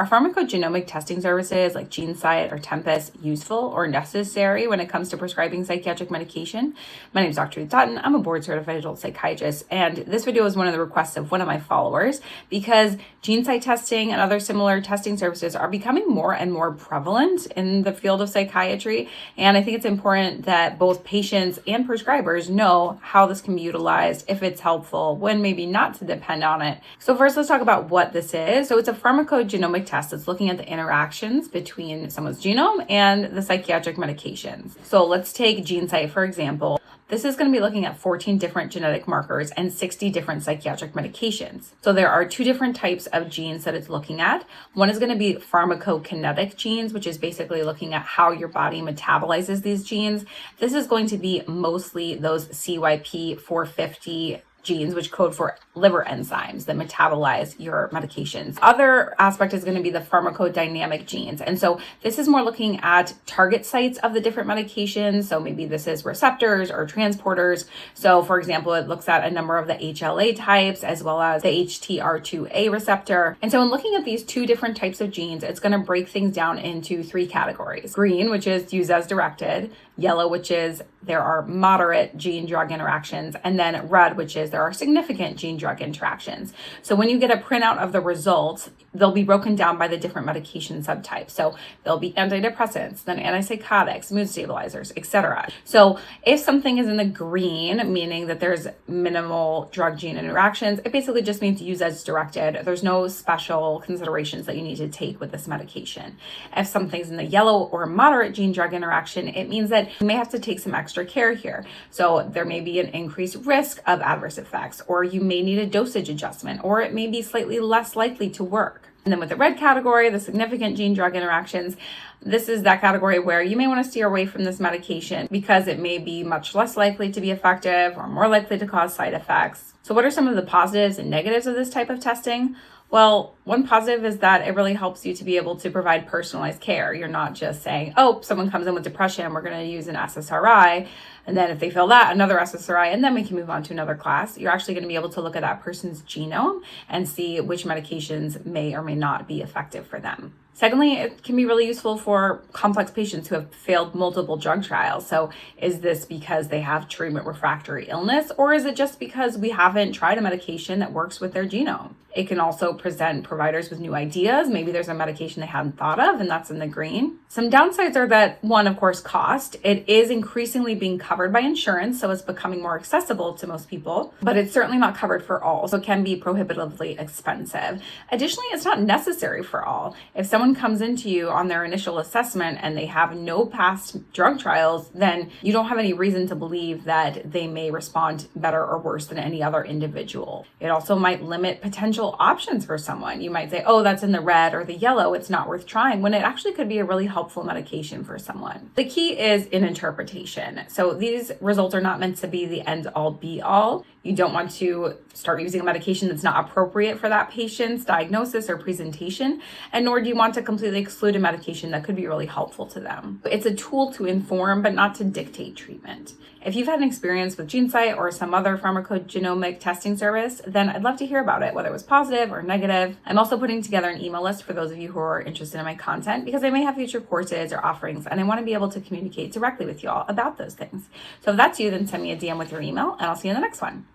Are pharmacogenomic testing services like Genesight or Tempest useful or necessary when it comes to prescribing psychiatric medication? My name is Dr. Ruth Dutton. I'm a board-certified adult psychiatrist, and this video is one of the requests of one of my followers because Genesight testing and other similar testing services are becoming more and more prevalent in the field of psychiatry, and I think it's important that both patients and prescribers know how this can be utilized, if it's helpful, when maybe not to depend on it. So first, let's talk about what this is. So it's a pharmacogenomic test that's looking at the interactions between someone's genome and the psychiatric medications. So let's take Genesight, for example. This is going to be looking at 14 different genetic markers and 60 different psychiatric medications. So there are two different types of genes that it's looking at. One is going to be pharmacokinetic genes, which is basically looking at how your body metabolizes these genes. This is going to be mostly those CYP450 genes, which code for liver enzymes that metabolize your medications. Other aspect is going to be the pharmacodynamic genes. And so this is more looking at target sites of the different medications. So maybe this is receptors or transporters. So for example, it looks at a number of the HLA types as well as the HTR2A receptor. And so in looking at these two different types of genes, it's going to break things down into three categories. Green, which is use as directed. Yellow, which is there are moderate gene-drug interactions, and then red, which is there are significant gene-drug interactions. So when you get a printout of the results, they'll be broken down by the different medication subtypes. So there'll be antidepressants, then antipsychotics, mood stabilizers, etc. So if something is in the green, meaning that there's minimal drug-gene interactions, it basically just means use as directed. There's no special considerations that you need to take with this medication. If something's in the yellow or moderate gene-drug interaction, it means that you may have to take some extra care here. So there may be an increased risk of adverse effects, or you may need a dosage adjustment, or it may be slightly less likely to work. And then with the red category, the significant gene-drug interactions, this is that category where you may want to steer away from this medication because it may be much less likely to be effective or more likely to cause side effects. So what are some of the positives and negatives of this type of testing? Well, one positive is that it really helps you to be able to provide personalized care. You're not just saying, oh, someone comes in with depression, we're going to use an SSRI. And then if they fail that, another SSRI, and then we can move on to another class. You're actually going to be able to look at that person's genome and see which medications may or may not be effective for them. Secondly, it can be really useful for complex patients who have failed multiple drug trials. So is this because they have treatment refractory illness, or is it just because we haven't tried a medication that works with their genome? It can also present providers with new ideas. Maybe there's a medication they hadn't thought of, and that's in the green. Some downsides are that, one, of course, cost. It is increasingly being covered by insurance, so it's becoming more accessible to most people, but it's certainly not covered for all, so it can be prohibitively expensive. Additionally, it's not necessary for all. If someone comes into you on their initial assessment and they have no past drug trials, then you don't have any reason to believe that they may respond better or worse than any other individual. It also might limit potential options for someone. You might say, oh, that's in the red or the yellow, it's not worth trying, when it actually could be a really helpful medication for someone. The key is in interpretation. So these results are not meant to be the end all be all. You don't want to start using a medication that's not appropriate for that patient's diagnosis or presentation, and nor do you want to completely exclude a medication that could be really helpful to them. It's a tool to inform, but not to dictate treatment. If you've had an experience with Genesight or some other pharmacogenomic testing service, then I'd love to hear about it, whether it was positive or negative. I'm also putting together an email list for those of you who are interested in my content because I may have future courses or offerings, and I want to be able to communicate directly with you all about those things. So if that's you, then send me a DM with your email, and I'll see you in the next one.